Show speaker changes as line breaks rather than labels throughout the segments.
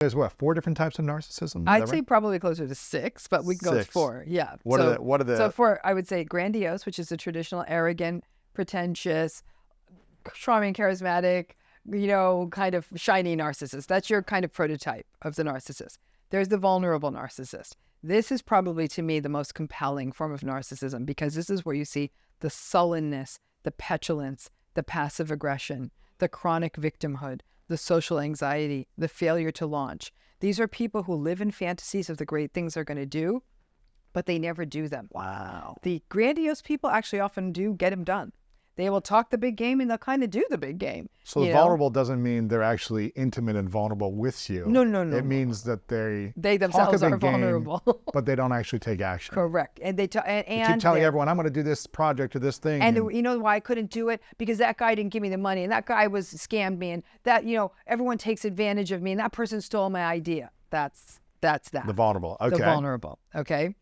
There's what, 4 different types of narcissism?
I'd say probably closer to 6, but we can go with 4. Yeah.
What are the?
So 4, I would say grandiose, which is the traditional arrogant, pretentious, charming, charismatic, kind of shiny narcissist. That's your kind of prototype of the narcissist. There's the vulnerable narcissist. This is probably, to me, the most compelling form of narcissism, because this is where you see the sullenness, the petulance, the passive aggression, the chronic victimhood, the social anxiety, the failure to launch. These are people who live in fantasies of the great things they're going to do, but they never do them.
Wow.
The grandiose people actually often do get them done. They will talk the big game and they'll kind of do the big game.
So vulnerable doesn't mean they're actually intimate and vulnerable with you.
No.
It means that they
themselves are vulnerable,
but they don't actually take action.
Correct. And they keep
telling everyone, I'm going to do this project or this thing.
And you know why I couldn't do it? Because that guy didn't give me the money, and that guy scammed me, and that everyone takes advantage of me, and that person stole my idea. That's that.
The vulnerable. Okay.
The vulnerable. Okay.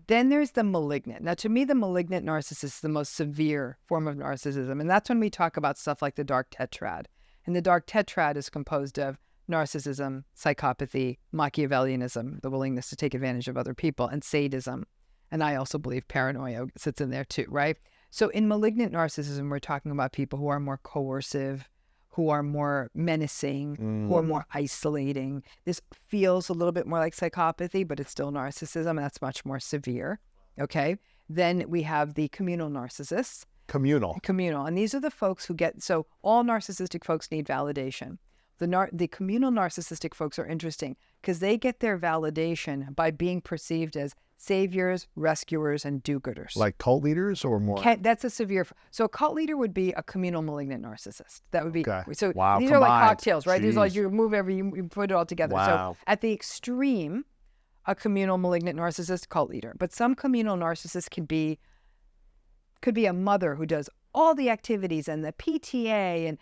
Then there's the malignant. Now, to me, the malignant narcissist is the most severe form of narcissism. And that's when we talk about stuff like the dark tetrad. And the dark tetrad is composed of narcissism, psychopathy, Machiavellianism, the willingness to take advantage of other people, and sadism. And I also believe paranoia sits in there too, right? So in malignant narcissism, we're talking about people who are more coercive, who are more menacing, who are more isolating. This feels a little bit more like psychopathy, but it's still narcissism, and that's much more severe, okay? Then we have the communal narcissists.
Communal.
And these are the folks who so all narcissistic folks need validation. The communal narcissistic folks are interesting because they get their validation by being perceived as saviors, rescuers, and do-gooders.
Like cult leaders or more?
That's a severe. So a cult leader would be a communal malignant narcissist. That would be.
Okay.
So
wow,
these
combined.
are like cocktails, right?
Jeez.
These are like you put it all together.
Wow.
So at the extreme, a communal malignant narcissist, cult leader. But some communal narcissists could be a mother who does all the activities and the PTA and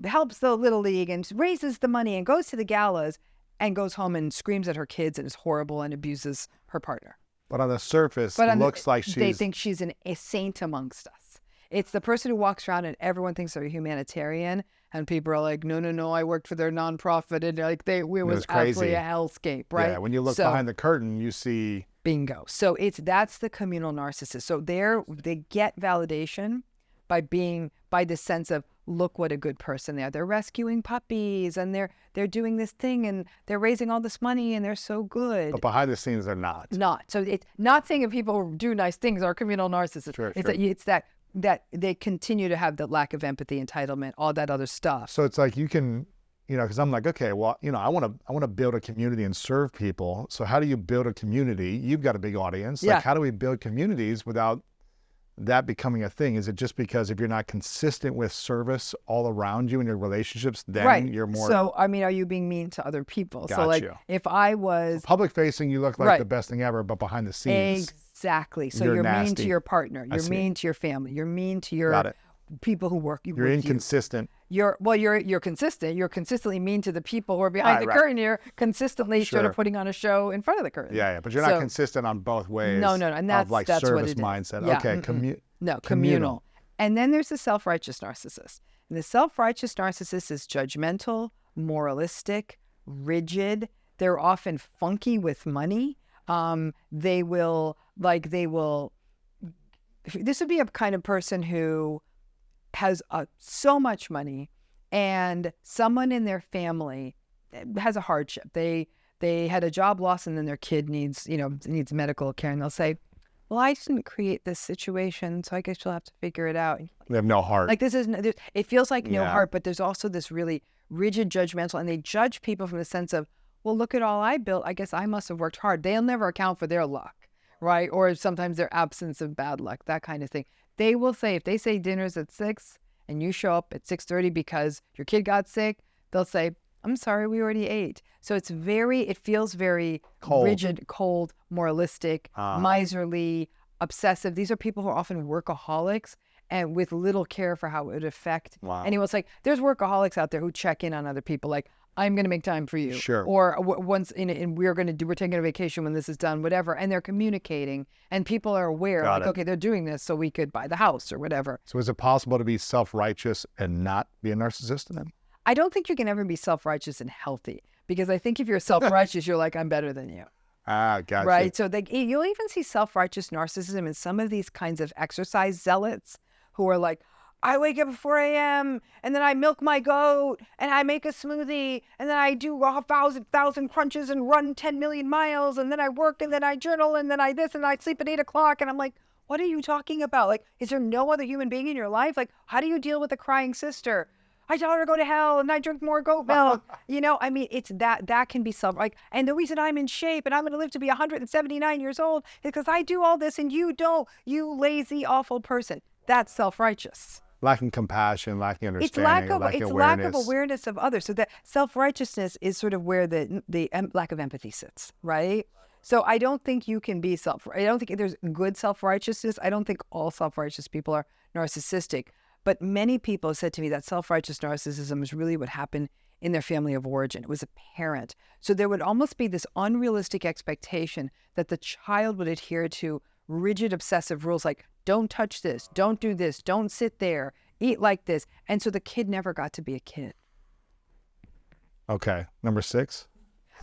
helps the little league and raises the money and goes to the galas and goes home and screams at her kids and is horrible and abuses her partner.
But on the surface, it looks like
they think she's a saint amongst us. It's the person who walks around and everyone thinks they're a humanitarian, and people are like, no, I worked for their nonprofit, and like it was absolutely a hellscape, right?
Yeah, when you look behind the curtain, you see.
Bingo. So that's the communal narcissist. So they get validation by the sense of, look what a good person they are. They're rescuing puppies and they're doing this thing and they're raising all this money and they're so good.
But behind the scenes, they're not.
So it's not saying if people who do nice things are communal narcissists.
Sure.
It's that they continue to have the lack of empathy, entitlement, all that other stuff.
So it's like you can, because I'm like, okay, well, I want to build a community and serve people. So how do you build a community? You've got a big audience.
Yeah.
Like, how do we build communities without that becoming a thing? Is it just because if you're not consistent with service all around you in your relationships, then you're more...
So, are you being mean to other people?
Got
so like,
you.
if I was...
Public facing, you look like the best thing ever, but behind the scenes...
Exactly. So you're
nasty.
mean to your partner. You're mean to your family. You're mean to your people who work.
You're inconsistent.
You're consistent. You're consistently mean to the people who are behind the curtain. You're consistently sort of putting on a show in front of the curtain.
Yeah. But you're not consistent on both ways.
No. And that's
service
what it
mindset.
Is. Yeah.
Okay.
Communal. And then there's the self-righteous narcissist. And the self-righteous narcissist is judgmental, moralistic, rigid. They're often funky with money. They will. This would be a kind of person who has so much money, and someone in their family has a hardship. They had a job loss, and then their kid needs medical care, and they'll say, "Well, I didn't create this situation, so I guess you'll have to figure it out."
They have no heart.
Like it feels like no heart, but there's also this really rigid, judgmental, and they judge people from the sense of, well, look at all I built. I guess I must have worked hard. They'll never account for their luck, right? Or sometimes their absence of bad luck, that kind of thing. They will say, if they say dinner's at 6 and you show up at 6:30 because your kid got sick, they'll say, I'm sorry, we already ate. So it feels very
cold.
Rigid, cold, moralistic, miserly, obsessive. These are people who are often workaholics and with little care for how it would affect anyone. It's like, there's workaholics out there who check in on other people, like, I'm going to make time for you.
Sure.
Or we're taking a vacation when this is done, whatever. And they're communicating and people are aware, okay, they're doing this so we could buy the house or whatever.
So is it possible to be self-righteous and not be a narcissist then?
I don't think you can ever be self-righteous and healthy, because I think if you're self-righteous, you're like, I'm better than you.
Ah, gotcha.
Right. So you'll even see self-righteous narcissism in some of these kinds of exercise zealots who are like, I wake up at 4 a.m. and then I milk my goat and I make a smoothie and then I do 1,000 crunches and run 10 million miles and then I work and then I journal and then I this and I sleep at 8 o'clock. And I'm like, what are you talking about? Like, is there no other human being in your life? Like, how do you deal with a crying sister? I tell her to go to hell and I drink more goat milk. I mean, it's that can be like, and the reason I'm in shape and I'm going to live to be 179 years old is because I do all this and you don't, you lazy, awful person. That's self-righteous.
Lacking compassion, lacking understanding,
It's lack
awareness.
of awareness of others. So that self-righteousness is sort of where the lack of empathy sits, right? So I don't think you can be I don't think there's good self-righteousness. I don't think all self-righteous people are narcissistic. But many people have said to me that self-righteous narcissism is really what happened in their family of origin. It was a parent. So there would almost be this unrealistic expectation that the child would adhere to rigid, obsessive rules like, don't touch this, don't do this, don't sit there, eat like this. And so the kid never got to be a kid.
Okay. Number 6?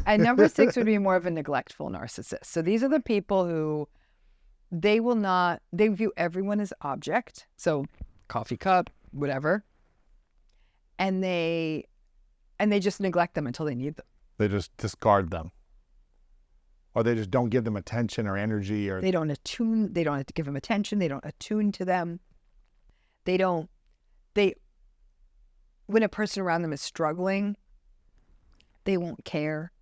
And number 6 would be more of a neglectful narcissist. So these are the people who they view everyone as object. So coffee cup, whatever. And they just neglect them until they need them.
They just discard them. Or they just don't give them attention or energy, or
they don't have to give them attention. They don't attune to them. When a person around them is struggling, they won't care.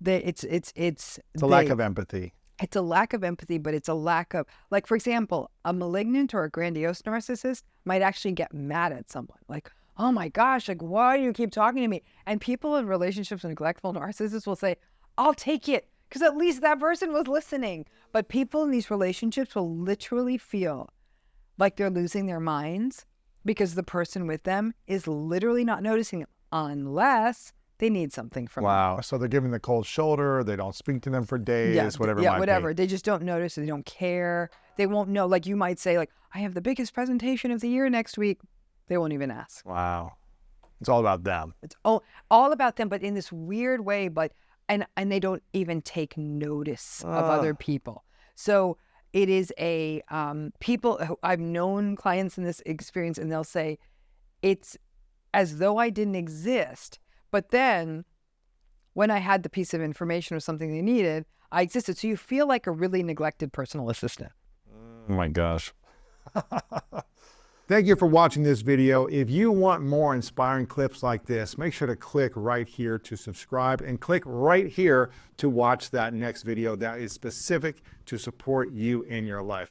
It's
a lack of empathy.
It's a lack of empathy, but it's a lack of, like, for example, a malignant or a grandiose narcissist might actually get mad at someone. Like, oh my gosh, like, why do you keep talking to me? And people in relationships with neglectful narcissists will say, I'll take it, because at least that person was listening. But people in these relationships will literally feel like they're losing their minds because the person with them is literally not noticing them unless they need something from them.
Wow. So they're giving the cold shoulder. They don't speak to them for days, whatever it might be.
They just don't notice. They don't care. They won't know. Like, you might say, like, I have the biggest presentation of the year next week. They won't even ask.
Wow. It's all about them.
It's all about them, but in this weird way. But and they don't even take notice of other people. So it is people. I've known clients in this experience, and they'll say, it's as though I didn't exist. But then when I had the piece of information or something they needed, I existed. So you feel like a really neglected personal assistant.
Oh my gosh. Thank you for watching this video. If you want more inspiring clips like this, make sure to click right here to subscribe and click right here to watch that next video that is specific to support you in your life.